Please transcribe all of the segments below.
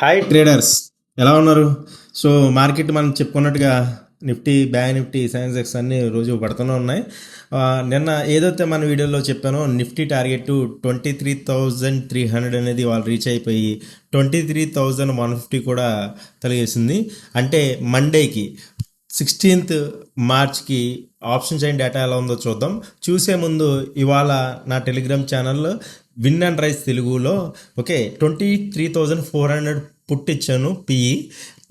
Hi traders, ఎలా ఉన్నారు? So market మనం చెప్పుకున్నట్టుగా నిఫ్టీ, బ్యాంక్ నిఫ్టీ, సెన్సెక్స్ అన్నీ రోజు పడుతూనే ఉన్నాయి. నిన్న ఏదైతే మన వీడియోలో చెప్పానో నిఫ్టీ టార్గెట్ 23,300 అనేది వాళ్ళు రీచ్ అయిపోయి 23,150 కూడా తెలియజేసింది. అంటే మండేకి 16th మార్చ్కి ఆప్షన్ చైన్ డేటా ఎలా ఉందో చూద్దాం. చూసే ముందు ఇవాళ నా టెలిగ్రామ్ ఛానల్లో విన్ అండ్ రైస్ తెలుగులో 23,400 పుట్ ఇచ్చాను. పిఈ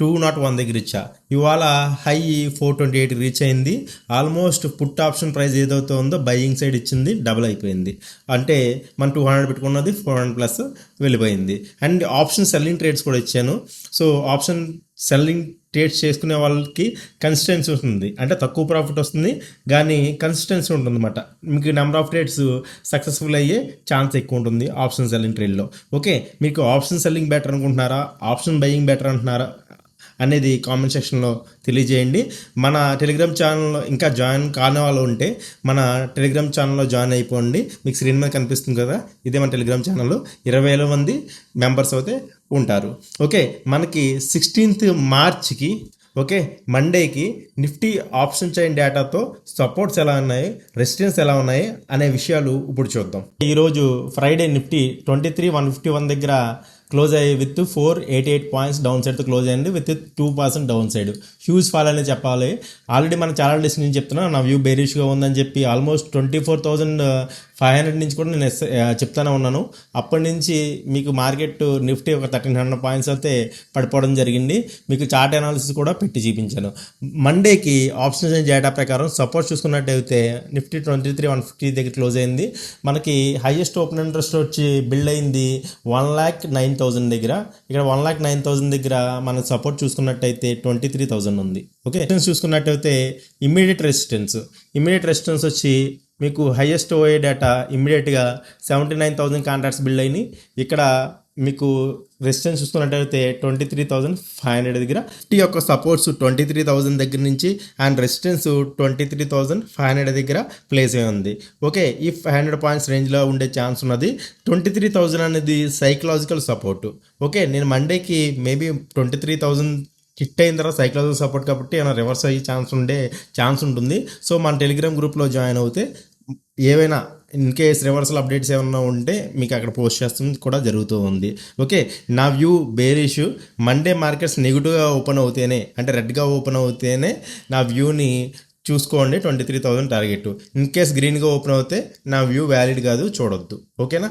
201 దగ్గర ఇచ్చా. ఇవాళ హై 428 రీచ్ అయింది. ఆల్మోస్ట్ పుట్ ఆప్షన్ ప్రైస్ ఏదైతే ఉందో బయింగ్ సైడ్ ఇచ్చింది, డబుల్ అయిపోయింది. అంటే మనం 200 పెట్టుకున్నది 400 ప్లస్ వెళ్ళిపోయింది. అండ్ ఆప్షన్ సెల్లింగ్ ట్రేడ్స్ కూడా ఇచ్చాను. సో ఆప్షన్ సెల్లింగ్ ట్రేడ్స్ చేసుకునే వాళ్ళకి కన్సిస్టెన్సీ ఉంటుంది, అంటే తక్కువ ప్రాఫిట్ వస్తుంది కానీ కన్సిస్టెన్సీ ఉంటుంది అన్నమాట. మీకు నెంబర్ ఆఫ్ ట్రేడ్స్ సక్సెస్ఫుల్ అయ్యే ఛాన్స్ ఎక్కువ ఉంటుంది ఆప్షన్ సెల్లింగ్ ట్రేడ్లో. ఓకే, మీకు ఆప్షన్ సెల్లింగ్ బెటర్ అనుకుంటున్నారా, ఆప్షన్ బయింగ్ బెటర్ అంటున్నారా అనేది కామెంట్ సెక్షన్లో తెలియజేయండి. మన టెలిగ్రామ్ ఛానల్లో ఇంకా జాయిన్ కాని వాళ్ళు ఉంటే మన టెలిగ్రామ్ ఛానల్లో జాయిన్ అయిపోండి. మీకు స్క్రీన్ మీద కనిపిస్తుంది కదా, ఇదే మన టెలిగ్రామ్ ఛానల్లో 20,000 మంది మెంబర్స్ అయితే ఉంటారు. ఓకే, మనకి 16th మార్చ్కి మండేకి నిఫ్టీ ఆప్షన్ చైన్ డేటాతో సపోర్ట్స్ ఎలా ఉన్నాయి, రెసిస్టెన్స్ ఎలా ఉన్నాయి అనే విషయాలు ఇప్పుడు చూద్దాం. ఈరోజు ఫ్రైడే నిఫ్టీ 23,151 దగ్గర క్లోజ్ అయ్యి విత్ 488 పాయింట్స్ డౌన్ సైడ్తో క్లోజ్ అయ్యింది, with 2% down side. Huge fall అనేది చెప్పాలి. ఆల్రెడీ మనం చాలా డేస్ నుంచి చెప్తున్నా నా వ్యూ బేరిష్గా ఉందని చెప్పి. ఆల్మోస్ట్ 24,500 నుంచి కూడా నేను చెప్తానే ఉన్నాను. అప్పటి నుంచి మీకు మార్కెట్ నిఫ్టీ ఒక 1,300 పాయింట్స్ అయితే పడిపోవడం జరిగింది. మీకు చార్ట్ అనాలిసిస్ కూడా పెట్టి చూపించాను. మండేకి ఆప్షన్ డేటా ప్రకారం సపోర్ట్ చూసుకున్నట్టయితే నిఫ్టీ 23,150 దగ్గర క్లోజ్ అయింది. మనకి హైయెస్ట్ ఓపెన్ ఇంట్రెస్ట్ వచ్చి బిల్డ్ అయింది 1,09,000 దగ్గర. ఇక్కడ 1,09,000 దగ్గర మన సపోర్ట్ చూసుకున్నట్టయితే 23,000 ఉంది. ఓకే, చూసుకున్నట్టయితే ఇమ్మీడియట్ రెసిస్టెన్స్ వచ్చి మీకు హైయెస్ట్ ఓఏ డేటా ఇమ్మీడియట్గా 79,000 కాంట్రాక్ట్స్ బిల్డ్ అయినాయి. ఇక్కడ మీకు రెసిస్టెన్స్ చూసుకున్నట్టయితే 23,500 దగ్గర. నిఫ్టీ యొక్క సపోర్ట్స్ 23,000 దగ్గర నుంచి అండ్ రెసిస్టెన్స్ 23,500 దగ్గర ప్లేస్ అయి ఉంది. ఓకే, ఈ 500 పాయింట్స్ రేంజ్లో ఉండే ఛాన్స్ ఉన్నది. 23,000 అనేది సైకలాజికల్ సపోర్టు. ఓకే, నేను మండేకి మేబీ 23,000 హిట్ అయిన తర్వాత సైకలాజికల్ సపోర్ట్ కాబట్టి ఏమైనా రివర్స్ అయ్యే ఛాన్స్ ఉంటుంది. సో మన టెలిగ్రామ్ గ్రూప్లో జాయిన్ అవుతే ఏవైనా ఇన్ కేస్ రివర్సల్ అప్డేట్స్ ఏమైనా ఉంటే మీకు అక్కడ పోస్ట్ చేస్తుంది కూడా జరుగుతూ ఉంది. ఓకే, నా వ్యూ బేరిష్. మండే మార్కెట్స్ నెగిటివ్గా ఓపెన్ అవుతేనే, అంటే రెడ్గా ఓపెన్ అవుతేనే నా వ్యూని చూసుకోండి. 23,000 టార్గెట్. ఇన్ కేస్ గ్రీన్గా ఓపెన్ అవుతే నా వ్యూ వ్యాలిడ్ కాదు, చూడొద్దు. ఓకేనా?